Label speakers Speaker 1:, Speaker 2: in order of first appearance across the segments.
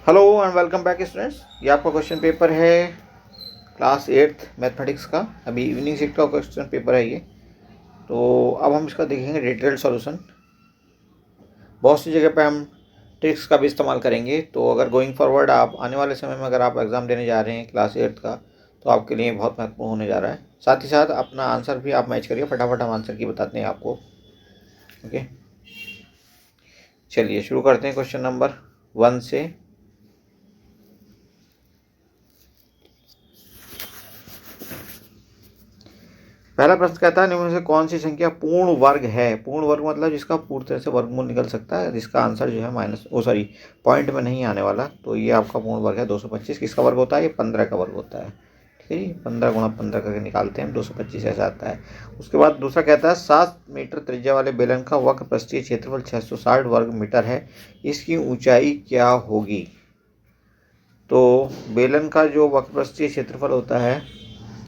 Speaker 1: Hello and welcome back students. ये आपका question paper है क्लास 8th मैथमेटिक्स का। अभी इवनिंग शिफ्ट का क्वेश्चन पेपर है ये। तो अब हम इसका देखेंगे डिटेल्ड सॉल्यूशन। बहुत सी जगह पे हम ट्रिक्स का भी इस्तेमाल करेंगे। तो अगर गोइंग फॉरवर्ड आप आने वाले समय में अगर आप एग्ज़ाम देने जा रहे हैं क्लास 8th का, तो आपके लिए बहुत महत्वपूर्ण होने जा रहा है। साथ ही साथ अपना आंसर भी आप मैच करिए। फटाफट हम आंसर की बताते हैं आपको। ओके, चलिए शुरू करते हैं क्वेश्चन नंबर 1 से। पहला प्रश्न कहता है निम्न में से कौन सी संख्या पूर्ण वर्ग है। पूर्ण वर्ग मतलब जिसका पूर्ण तरह से वर्गमूल निकल सकता है, जिसका आंसर जो है पॉइंट में नहीं आने वाला। तो ये आपका पूर्ण वर्ग है 225। किसका वर्ग होता है? ये 15 का वर्ग होता है। ठीक है जी, 15 गुणा 15 करके निकालते हैं हम, 225 ऐसा आता है। उसके बाद दूसरा कहता है 7 मीटर त्रिज्या वाले बेलन का वक्र पृष्ठीय क्षेत्रफल 660 वर्ग मीटर है, इसकी ऊंचाई क्या होगी। तो बेलन का जो वक्र पृष्ठीय क्षेत्रफल होता है,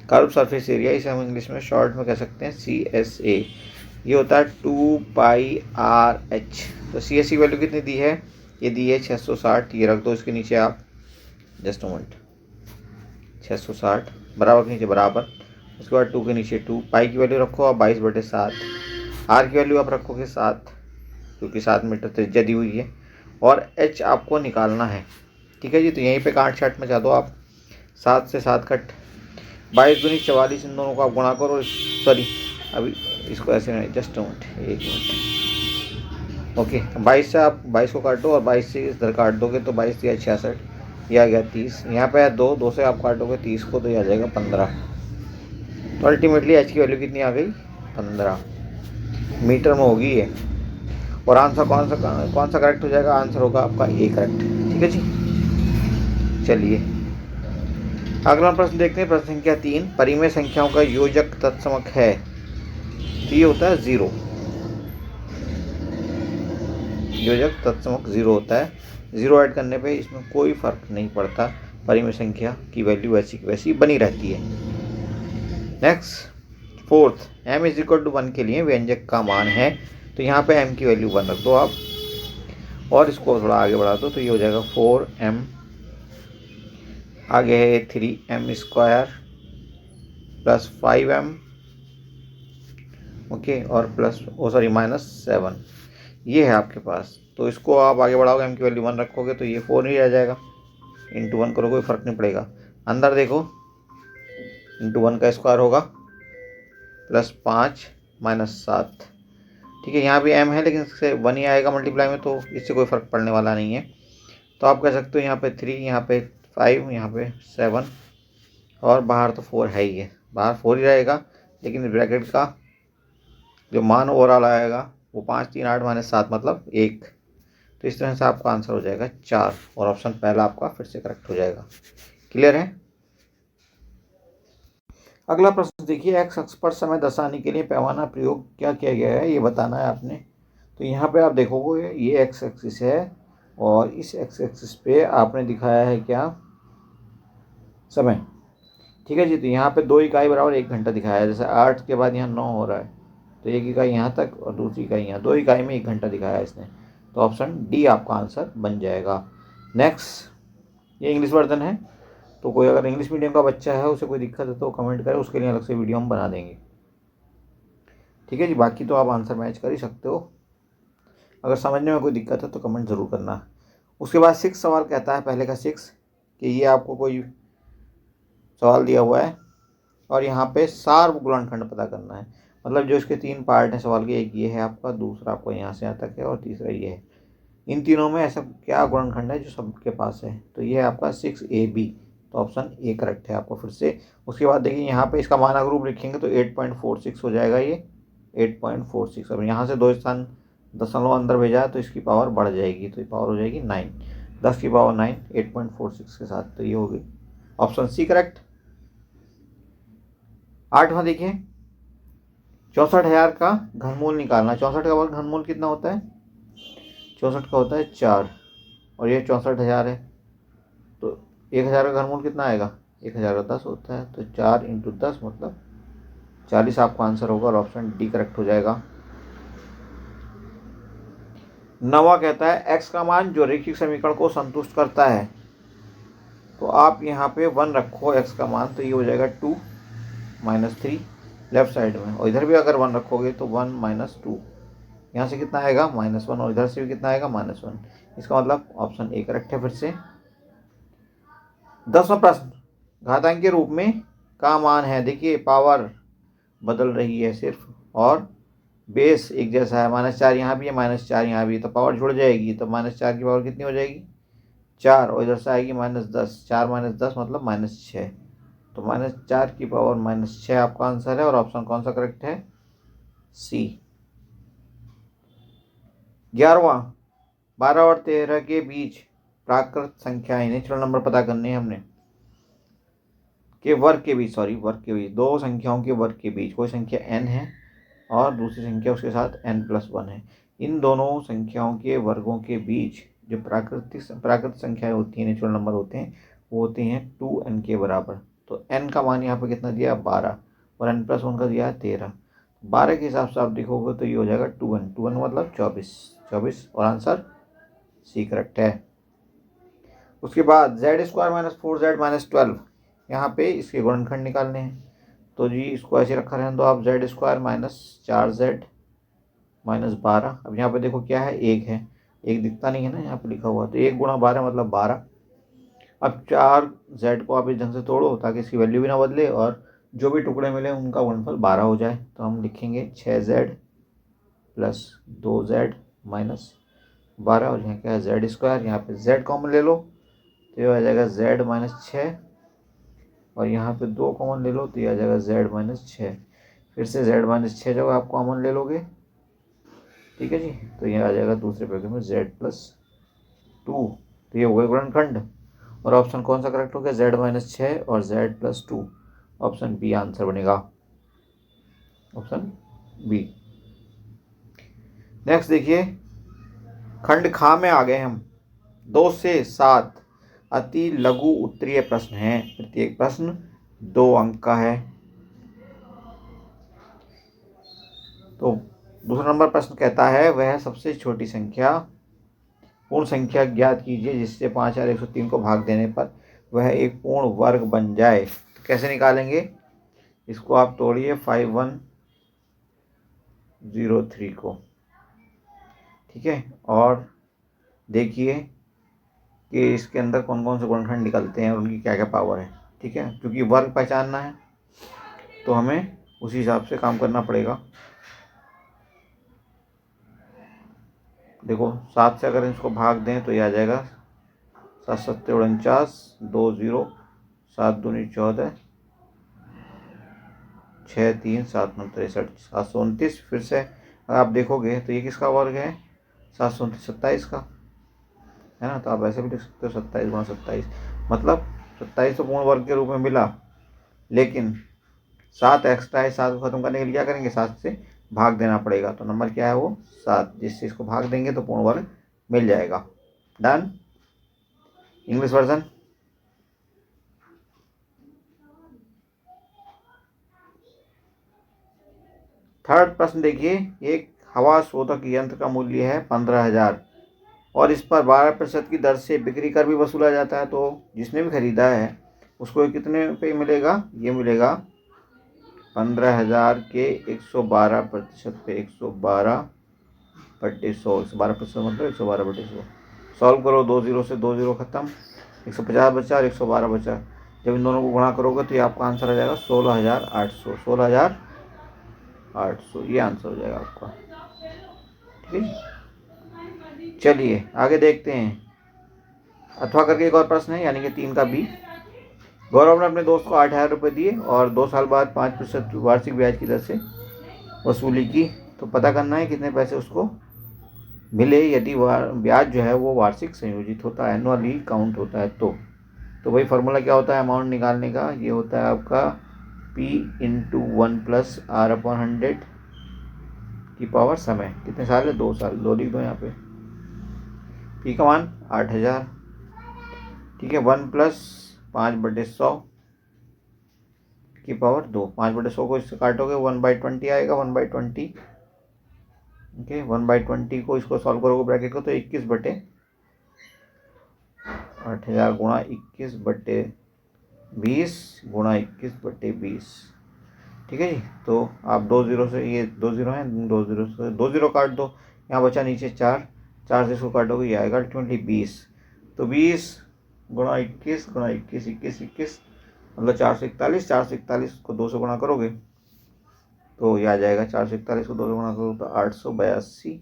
Speaker 1: कर्व सरफेस एरिया, इसे हम इंग्लिश में शॉर्ट में कह सकते हैं CSA, ये होता है 2πRH। तो CSA की वैल्यू कितनी दी है? ये दी है 660। ये रख दो इसके नीचे आप, जस्ट मोमेंट, 660 बराबर के नीचे बराबर। उसके बाद 2 के नीचे 2, पाई की वैल्यू रखो आप 22/7, आर की वैल्यू आप रखोगे 7, क्योंकि 7 मीटर त्रिज्या दी हुई है, और H आपको निकालना है। ठीक है जी, तो यहीं पे काट छाट मचा दो आप। 7 से 7 कट, 22 दूनी 44, इन दोनों को आप गुणा करो। सॉरी, अभी इसको ऐसे नहीं, जस्ट मिनट, 1 मिनट। ओके, 22 से आप 22 को काटो और 22 से इधर काट दोगे तो 22 दिया 66, ये आ गया 30। यहाँ पे 2 से आप काटोगे 30 को तो ये आ जाएगा 15। तो अल्टीमेटली H की वैल्यू कितनी आ गई? 15 मीटर में होगी ये। और आंसर कौन सा करेक्ट हो जाएगा? आंसर होगा आपका A करेक्ट। ठीक है जी, चलिए अगला प्रश्न देखते हैं। प्रश्न संख्या 3, परिमेय संख्याओं का योजक तत्समक है। तो ये होता है 0। योजक तत्समक 0 होता है। 0 ऐड करने पे इसमें कोई फर्क नहीं पड़ता, परिमेय संख्या की वैल्यू वैसी की वैसी बनी रहती है। Next, fourth, m is equal to 1 के लिए व्यंजक का मान है। तो यहाँ पे m की वैल्यू 1 रख दो आप, और इसको थोड़ा आगे बढ़ा दो तो ये हो जाएगा 4m, आगे है 3m² प्लस 5m, ओके, और प्लस -7, ये है आपके पास। तो इसको आप आगे बढ़ाओगे, m की वैल्यू 1 रखोगे तो ये 4 ही रह जाएगा। इंटू 1 करो, कोई फर्क नहीं पड़ेगा। अंदर देखो, इंटू 1 का स्क्वायर होगा प्लस 5 -7। ठीक है, यहाँ भी m है लेकिन इससे 1 ही आएगा मल्टीप्लाई में, तो इससे कोई फर्क पड़ने वाला नहीं है। तो आप कह सकते हो यहाँ पे 3, यहाँ पे 5, यहाँ पे 7, और बाहर तो 4 है ही है, बाहर 4 ही रहेगा। लेकिन ब्रैकेट का जो मान ओवरऑल आएगा वो 5 3 8 -7 मतलब 1। तो इस तरह से आपका आंसर हो जाएगा 4, और ऑप्शन पहला आपका फिर से करेक्ट हो जाएगा। क्लियर है? अगला प्रश्न देखिए, एक्स अक्ष पर समय दर्शाने के लिए पैमाना प्रयोग क्या किया गया है, ये बताना है आपने। तो यहाँ पे आप देखोगे ये एक्स एक्सिस है, और इस एक्स एक्सिस पे आपने दिखाया है क्या? समय। ठीक है जी, तो यहाँ पे 2 इकाई बराबर 1 घंटा दिखाया है। जैसे 8 के बाद यहाँ 9 हो रहा है, तो 1 इकाई यहाँ तक और दूसरी इकाई यहाँ, 2 इकाई में 1 घंटा दिखाया है इसने। तो ऑप्शन डी आपका आंसर बन जाएगा। नेक्स्ट, ये इंग्लिश वर्जन है, तो कोई अगर इंग्लिश मीडियम का बच्चा है, उसे कोई दिक्कत है तो कमेंट करे, उसके लिए अलग से वीडियो हम बना देंगे। ठीक है जी, बाकी तो आप आंसर मैच कर ही सकते हो। अगर समझने में कोई दिक्कत है तो कमेंट ज़रूर करना। उसके बाद 6 सवाल कहता है, पहले का 6, कि ये आपको कोई सवाल दिया हुआ है और यहाँ पे सार्व गुणनखंड पता करना है। मतलब जो इसके 3 पार्ट हैं सवाल के, एक ये है आपका, दूसरा आपको यहाँ से यहाँ तक है, और तीसरा ये है। इन तीनों में ऐसा क्या गुणनखंड है जो सबके पास है? तो ये है आपका 6AB। तो ऑप्शन ए करेक्ट है आपको फिर से। उसके बाद देखिए यहाँ पे इसका मान अगर रूप लिखेंगे तो 8.46 हो जाएगा ये, 8.46। अब यहाँ से 2 स्थान दशमलव अंदर भेजा है तो इसकी पावर बढ़ जाएगी, तो ये पावर हो जाएगी 9, 10 की पावर 9, 8.46 के साथ। तो ये हो गई ऑप्शन सी करेक्ट। 8वां देखिए, 64,000 का घनमूल निकालना। 64 का वर्ग घनमूल कितना होता है? 64 का होता है 4, और ये 64,000 है, तो 1,000 का घनमूल कितना आएगा? 1,000 का 10 होता है, तो 4 × 10 मतलब 40 आपका आंसर होगा, और ऑप्शन डी करेक्ट हो जाएगा। 9वां कहता है x का मान जो रैखिक समीकरण को संतुष्ट करता है। तो आप यहाँ पे 1 रखो x का मान, तो ये हो जाएगा 2 - 3 लेफ्ट साइड में, और इधर भी अगर 1 रखोगे तो 1 - 2, यहाँ से कितना आएगा -1, और इधर से भी कितना आएगा -1। इसका मतलब ऑप्शन ए करेक्ट है। फिर से 10वां प्रश्न, घातांक के रूप में का मान है, देखिए पावर बदल रही है सिर्फ, और बेस एक जैसा है, -4 यहाँ भी है, -4 यहाँ भी है, तो पावर जुड़ जाएगी, तो -4 की पावर कितनी हो जाएगी 4, और इधर से आएगी -10, 4 - 10 मतलब -6, तो -4 की पावर -6 आपका आंसर है, और ऑप्शन कौन सा करेक्ट है, सी। 11वां, 12 और 13 के बीच प्राकृत संख्याएं, नेचुरल नंबर पता करने हैं हमने, के वर्ग के बीच, वर्ग के बीच, दो संख्याओं के वर्ग के बीच कोई संख्या n है और दूसरी संख्या उसके साथ n+1 है। इन दोनों संख्याओं के वर्गों के बीच जो प्राकृत संख्याएं होती हैं, नेचुरल नंबर होते हैं, वो होते हैं 2n के बराबर। तो n का मान यहाँ पर कितना दिया 12, और n+1 का दिया है 13। 12 के हिसाब से आप देखोगे तो ये हो जाएगा 2n मतलब 24, और आंसर सी करेक्ट है। उसके बाद z² - 4z - 12, यहाँ पे इसके गुणनखंड निकालने हैं, तो जी इसको ऐसे रखा रहने दो आप, z² - 4z - 12। अब यहाँ पे देखो क्या है, एक है, एक दिखता नहीं है ना यहाँ पे लिखा हुआ, तो 1 × 12 मतलब 12। अब 4z को आप इस ढंग से तोड़ो ताकि इसकी वैल्यू भी ना बदले, और जो भी टुकड़े मिले उनका गुणनफल 12 हो जाए। तो हम लिखेंगे 6z + 2z - 12, और यहाँ क्या है z², यहाँ पे z कॉमन ले लो तो ये आ जाएगा z - 6, और यहाँ पे 2 कॉमन ले लो तो ये आ जाएगा z - 6। फिर से z - 6 जब आप कॉमन ले लोगे, ठीक है जी, तो ये आ जाएगा दूसरे पैकेट में z+2, तो ये हो गए गुणनखंड, और ऑप्शन कौन सा करेक्ट हो गया, z - 6 और z+2, ऑप्शन बी आंसर बनेगा, ऑप्शन बी। नेक्स्ट देखिए, खंड खा में आ गए हम। 2 से 7 अति लघु उत्तरीय प्रश्न है, प्रत्येक प्रश्न 2 अंक का है। तो दूसरा नंबर प्रश्न कहता है, वह सबसे छोटी संख्या पूर्ण संख्या ज्ञात कीजिए जिससे 5103 को भाग देने पर वह एक पूर्ण वर्ग बन जाए। तो कैसे निकालेंगे इसको, आप तोड़िए 5103 को, ठीक है, और देखिए कि इसके अंदर कौन कौन से गुणनखंड निकलते हैं और उनकी क्या क्या पावर है, ठीक है। क्योंकि वर्ग पहचानना है तो हमें उसी हिसाब से काम करना पड़ेगा। देखो 7 से अगर इसको भाग दें तो ये आ जाएगा 7 × 7 = 49, 2 0, 7 दूनी 14, 6 3 7 9 63, 729। फिर से अगर आप देखोगे तो ये किसका वर्ग है, 729 27 का है ना, तो आप ऐसे भी लिख सकते हो 27 × 27, मतलब 27 तो पूर्ण वर्ग के रूप में मिला, लेकिन 7 एक्स्ट्रा है, 7 को खत्म करने के लिए क्या करेंगे, 7 से भाग देना पड़ेगा, तो नंबर क्या है वो 7, जिससे इसको भाग देंगे तो पूर्ण वर्ग मिल जाएगा। डन। इंग्लिश वर्जन, थर्ड प्रश्न देखिए, एक हवा शोधक यंत्र का मूल्य है 15,000 और इस पर 12% की दर से बिक्री कर भी वसूला जाता है, तो जिसने भी खरीदा है उसको कितने पे मिलेगा, ये मिलेगा 15,000 के 112% पे, 112/100, 112% मतलब 112/100। सॉल्व करो, 2 0 से 2 0 खत्म, 150 बचा और 112 बचा, जब इन दोनों को गुणा करोगे तो ये आपका आंसर आ जाएगा 16,800, 16,800, ये आंसर हो जाएगा आपका, ठीक है। चलिए आगे देखते हैं, अथवा करके एक और प्रश्न है, यानी कि 3 का बी। गौरव ने अपने दोस्त को 8,000 रुपये दिए और 2 साल बाद 5% वार्षिक ब्याज की दर से वसूली की, तो पता करना है कितने पैसे उसको मिले यदि ब्याज जो है वो वार्षिक संयोजित होता है, एनुअली काउंट होता है। तो वही फार्मूला क्या होता है अमाउंट निकालने का, ये होता है आपका P × 1 + R/100 की पावर समय, कितने साल है 2 साल, 2 लिख दो यहाँ पे, P का मान 8,000, ठीक है, 1 + 5/100 की पावर 2, 5/100 को इससे काटोगे 1/20 आएगा, 1/20 ओके 1/20 को इसको सॉल्व करोगे ब्रैकेट को तो 21/8000 गुणा 21/20 गुणा 21/20। ठीक है जी। तो आप 2 जीरो से, ये 2 जीरो हैं, 2 जीरो से 2 जीरो काट दो, यहाँ बचा नीचे 4, 4 से इसको काटोगे ये आएगा अल्टीमेटली 20। तो 20 गुणा 21 गुणा 21 21 21 मतलब 441। 441 को 2 से गुणा करोगे तो ये आ जाएगा, 441 को 2 से गुणा करोगे तो 882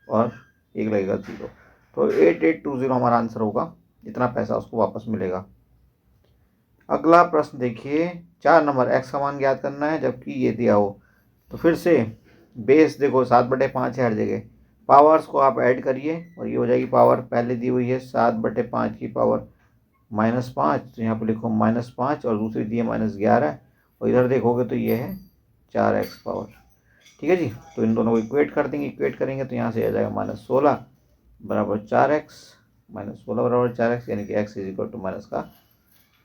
Speaker 1: और एक लगेगा 0। तो 8820 हमारा आंसर होगा, इतना पैसा उसको वापस मिलेगा। अगला प्रश्न देखिए, 4 नंबर x का मान ज्ञात करना है जबकि ये दिया हो। तो फिर से बेस देखो 7/5 है हर जगह, पावर्स को आप ऐड करिए और ये हो जाएगी पावर पहले दी हुई है 7/5 की पावर -5, तो यहाँ पर लिखो -5 और दूसरी दी है -11 और इधर देखोगे तो ये है 4x पावर। ठीक है जी। तो इन दोनों को इक्वेट कर देंगे, इक्वेट करेंगे तो यहाँ से आ जाएगा -16 बराबर 4x, -16 बराबर 4x यानी कि x =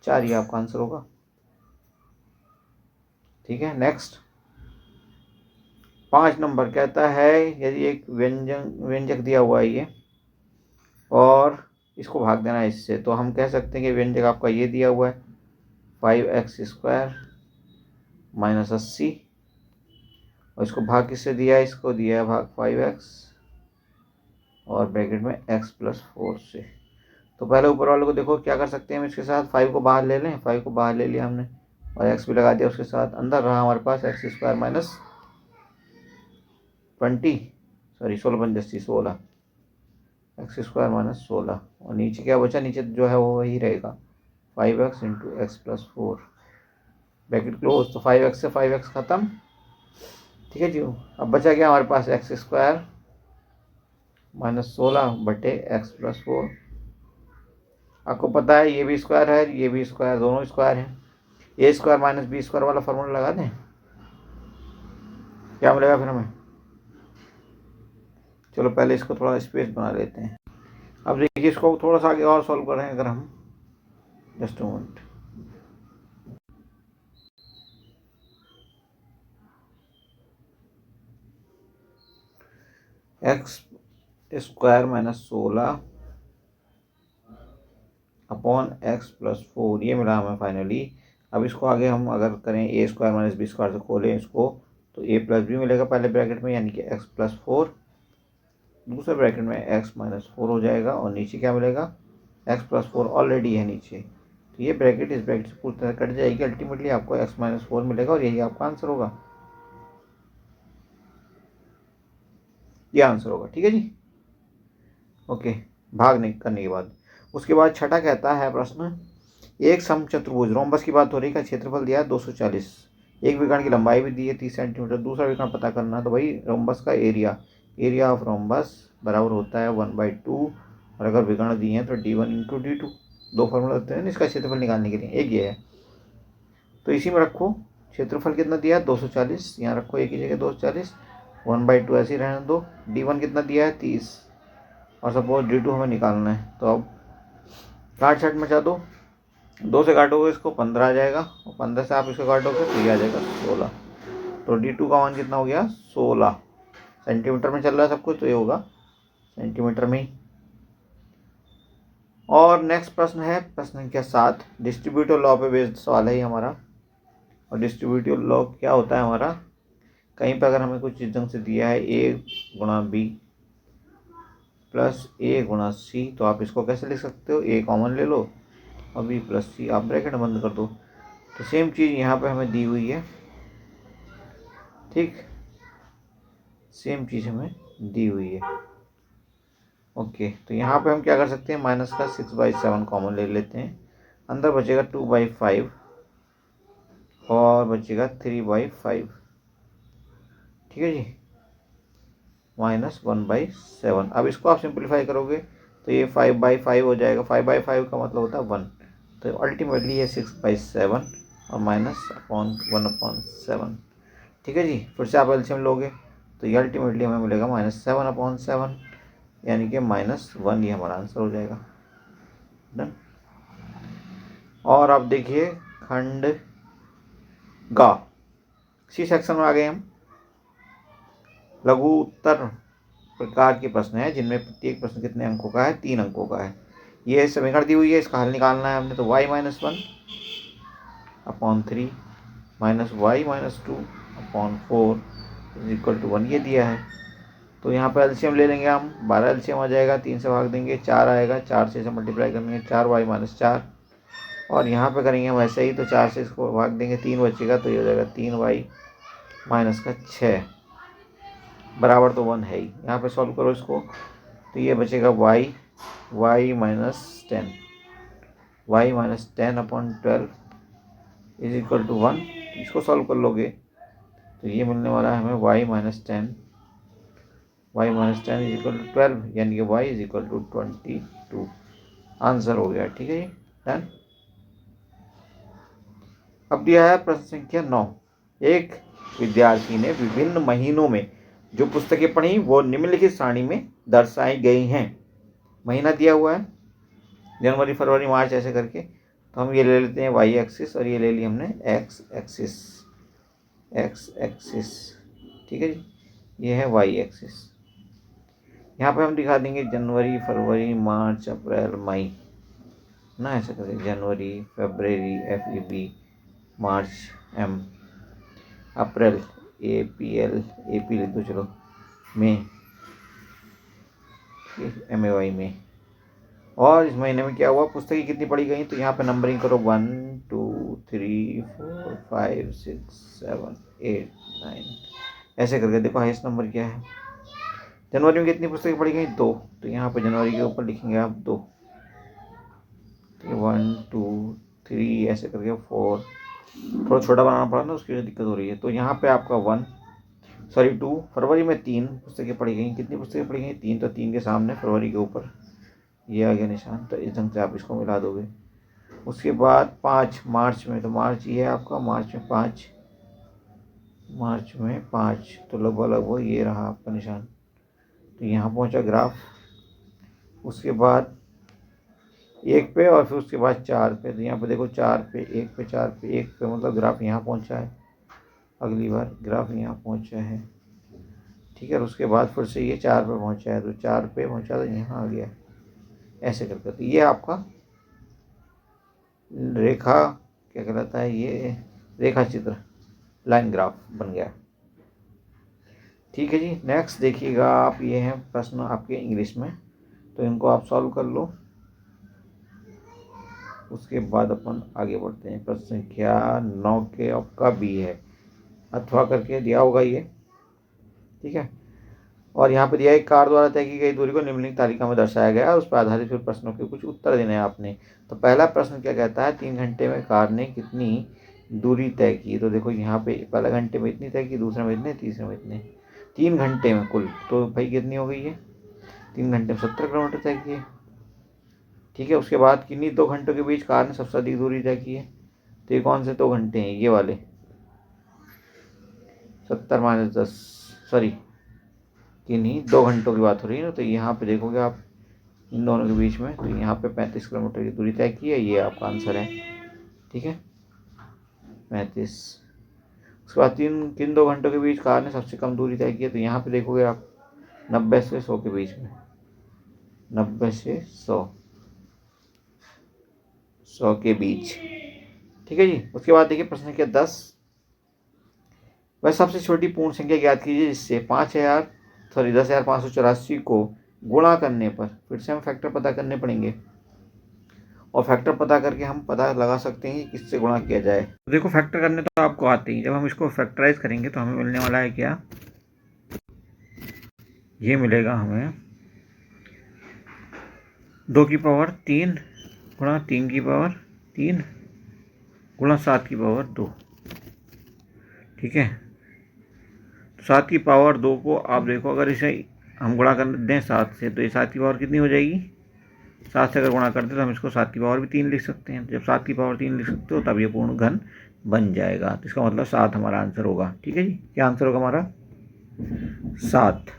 Speaker 1: -4, ये आपका आंसर होगा। ठीक है। नेक्स्ट 5 नंबर कहता है यदि एक व्यंजक दिया हुआ है ये और इसको भाग देना है इससे, तो हम कह सकते हैं कि व्यंजक आपका ये दिया हुआ है 5x² -80 और इसको भाग किससे दिया है, इसको दिया है भाग 5x और ब्रैकेट में x + 4 से। तो पहले ऊपर वाले को देखो क्या कर सकते हैं हम इसके साथ, 5 को बाहर ले लें, 5 को बाहर ले लिया हमने और x भी लगा दिया उसके साथ, अंदर रहा हमारे पास x² - 20 सॉरी 16 x² - 16 और नीचे क्या बचा, नीचे जो है वो वही रहेगा 5x × x + 4 ब्रैकेट क्लोज। तो 5x से 5x ख़त्म। ठीक है जी। अब बचा क्या हमारे पास x² - 16/x + 4। आपको पता है ये भी स्क्वायर है, ये भी स्क्वायर, दोनों स्क्वायर हैं। a² - b² वाला फॉर्मूला लगा दें, क्या मिलेगा फिर हमें। चलो पहले इसको थोड़ा स्पेस बना लेते हैं। अब देखिए इसको थोड़ा सा आगे और सॉल्व करें अगर हम, just a moment. x² - 16 upon x + 4 ये मिला हमें फाइनली। अब इसको आगे हम अगर करें a² - b² से खोलें इसको तो a + b मिलेगा पहले ब्रैकेट में यानी कि x + 4, दूसरे ब्रैकेट में x - 4 हो जाएगा और नीचे क्या मिलेगा, x + 4 ऑलरेडी है नीचे, तो ये ब्रैकेट इस ब्रैकेट से पूरी तरह कट जाएगी, अल्टीमेटली आपको x - 4 मिलेगा और यही आपका आंसर होगा, ये आंसर होगा। ठीक है जी। ओके, भाग नहीं करने के बाद उसके बाद छठा कहता है प्रश्न, एक समचतुर्भुज रोम्बस की बात हो रही है, का क्षेत्रफल दिया है 240, एक विकर्ण की लंबाई भी दी है 30 सेंटीमीटर, दूसरा विकर्ण पता करना है। तो भाई रोम्बस का एरिया ऑफ रोम्बस बराबर होता है 1/2 और अगर विकर्ण दिए हैं तो d1 × d2, दो फॉर्मूला होते हैं इसका क्षेत्रफल निकालने के लिए, एक ये है। तो इसी में रखो क्षेत्रफल कितना दिया है 240, यहाँ रखो एक ही जगह 240, 1/2 ऐसे ही रहने दो, d1 कितना दिया है 30 और सपोज d2 हमें निकालना है। तो अब काट छाट मचा दो, 2 से काटोगे इसको 15 आ जाएगा और 15 से आप इसको काटोगे तो ये आ जाएगा 16। तो d2 का मान कितना हो गया 16, सेंटीमीटर में चल रहा है सब कुछ तो ये होगा सेंटीमीटर में ही। और नेक्स्ट प्रश्न है प्रश्न संख्या 7, डिस्ट्रीब्यूटिव लॉ पे बेस्ड सवाल है ये हमारा। और डिस्ट्रीब्यूटिव लॉ क्या होता है हमारा, कहीं पर अगर हमें कुछ चीज़ों से दिया है a × b + a × c, तो आप इसको कैसे लिख सकते हो, a कॉमन ले लो और b + c आप ब्रैकेट बंद कर दो। तो सेम चीज़ यहाँ पे हमें दी हुई है, ठीक, सेम चीज़ हमें दी हुई है। ओके, तो यहाँ पे हम क्या कर सकते हैं, माइनस का 6/7 कॉमन ले लेते हैं, अंदर बचेगा 2/5 और बचेगा 3/5। ठीक है जी, -1/7। अब इसको आप सिंप्लीफाई करोगे तो ये 5/5 हो जाएगा, 5/5 का मतलब होता है 1, तो अल्टीमेटली ये 6/7 और -1/7। ठीक है जी। फिर से आप एलसीएम लोगे तो ये अल्टीमेटली हमें मिलेगा -7/7 यानी कि -1, ये हमारा आंसर हो जाएगा। डन। और अब देखिए खंड ग, सी सेक्शन में आ गए हम। लघुत्तर प्रकार के प्रश्न है जिनमें प्रत्येक प्रश्न कितने अंकों का है, 3 अंकों का है। ये समीकरण दी हुई है, इसका हल निकालना है हमने। तो y - 1/3 -y - 2/4 = 1 ये दिया है। तो यहाँ पर एलसीएम ले लेंगे हम, 12 एलसीएम आ जाएगा, 3 से भाग देंगे 4 आएगा, 4 से इसे मल्टीप्लाई करेंगे 4y - 4, और यहाँ पे करेंगे हम ऐसे ही, तो 4 से इसको भाग देंगे 3 बचेगा, तो ये हो जाएगा 3y - 6 बराबर तो 1 है ही। यहाँ पे सॉल्व करो इसको, तो ये बचेगा y - 10 y - 10/12 = 1। इसको सॉल्व कर लोगे तो ये मिलने वाला है हमें y - 10 = 12, यानी कि y = 22। आंसर हो गया, ठीक है जी, डन। अब दिया है प्रश्न संख्या 9। एक विद्यार्थी ने विभिन्न महीनों में जो पुस्तकें पढ़ी वो निम्नलिखित सारणी में दर्शाई गई हैं। महीना दिया हुआ है जनवरी, फरवरी, मार्च ऐसे करके, तो हम ये ले लेते हैं y एक्सिस और ये ले ली हमने x एक्सिस, ठीक है जी, ये है y एक्सिस। यहाँ पे हम दिखा देंगे जनवरी, फरवरी, मार्च, अप्रैल, मई ना, ऐसे करके जनवरी, फरवरी FEB, मार्च M, अप्रैल APL, AP लिख दो चलो, मई MAY में। और इस महीने में क्या हुआ, पुस्तकें कितनी पढ़ी गई, तो यहाँ पे नंबरिंग करो 1 2 3 4 5 6 7 8 9 ऐसे करके। देखो हाईएस्ट नंबर क्या है। जनवरी में कितनी पुस्तकें पढ़ी गई, 2, तो यहाँ पे जनवरी के ऊपर लिखेंगे आप 2, 1 2 3 ऐसे करके 4, थोड़ा छोटा बनाना पड़ा ना, उसकी वजह से दिक्कत हो रही है। तो यहाँ पे आपका 2। फरवरी में 3 पुस्तकें पढ़ी गई, कितनी पुस्तकें पढ़ी गई, 3, तो 3 के सामने फरवरी के ऊपर ये आ गया निशान, तो इस ढंग से आप इसको मिला दोगे। उसके बाद 5 मार्च में, तो मार्च ये है आपका, मार्च में 5, तो लगभग ये रहा आपका निशान, तो यहाँ पहुँचा ग्राफ। उसके बाद 1 पे और फिर उसके बाद 4 पे, तो यहाँ पे देखो 4 पे 1 पे 4 पे 1 पे, मतलब ग्राफ यहाँ पहुँचा है, अगली बार ग्राफ यहाँ पहुँचा है, ठीक है। और उसके बाद फिर से ये 4 पे पहुँचा है, तो 4 पे पहुँचा तो यहाँ आ गया, ऐसे करके। तो ये आपका रेखा क्या कहलाता है, ये रेखा चित्र, लाइन ग्राफ बन गया, ठीक है जी। नेक्स्ट देखिएगा आप, ये हैं प्रश्न आपके इंग्लिश में, तो इनको आप सॉल्व कर लो, उसके बाद अपन आगे बढ़ते हैं। प्रश्न संख्या 9 के आपका बी है, अथवा करके दिया होगा ये, ठीक है। और यहाँ पे दिया है, कार द्वारा तय की गई दूरी को निम्नलिखित तालिका में दर्शाया गया है, उस पर आधारित फिर प्रश्नों के कुछ उत्तर देने हैं आपने। तो पहला प्रश्न क्या कहता है, 3 घंटे में कार ने कितनी दूरी तय की, तो देखो यहाँ पे पहले घंटे में इतनी तय की, दूसरे में इतने, तीसरे में इतने, 3 घंटे में कुल, तो भाई कितनी हो गई है, 3 घंटे में 70 किलोमीटर तय की है, ठीक है। उसके बाद किन्हीं 2 घंटों के बीच कार ने सबसे अधिक दूरी तय की है, तो ये कौन से 2 घंटे हैं, ये वाले 70 - 10, सॉरी किन्हीं 2 घंटों की बात हो रही है ना। तो यहाँ पे देखोगे आप इन दोनों के बीच में, तो यहाँ पे 35 किलोमीटर की दूरी तय की है, ये आपका आंसर है, ठीक है 35। उसके बाद किन 2 घंटों के बीच कार ने सबसे कम दूरी तय की है, तो यहाँ पे देखोगे आप 90 से 100 के बीच में, 90 से 100 के बीच, ठीक है जी। उसके बाद देखिए प्रश्न संख्या 10, वह सबसे छोटी पूर्ण संख्या ज्ञात कीजिए जिससे 10,584 को गुणा करने पर, फिर से हम फैक्टर पता करने पड़ेंगे, और फैक्टर पता करके हम पता लगा सकते हैं कि किससे गुणा किया जाए। तो देखो फैक्टर करने तो आपको आते ही, जब हम इसको फैक्टराइज करेंगे तो हमें मिलने वाला है क्या, ये मिलेगा हमें 2 की पावर 3 गुणा 3 की पावर 3 गुणा 7 की पावर 2, ठीक है। 7 की पावर 2 को आप देखो, अगर इसे हम गुणा कर दें 7 से, तो ये 7 की पावर कितनी हो जाएगी, 7 से अगर गुणा करते तो हम इसको 7 की पावर भी 3 लिख सकते हैं। जब 7 की पावर 3 लिख सकते हो तब ये पूर्ण घन बन जाएगा, तो इसका मतलब 7 हमारा आंसर होगा, ठीक है जी। क्या आंसर होगा हमारा, 7।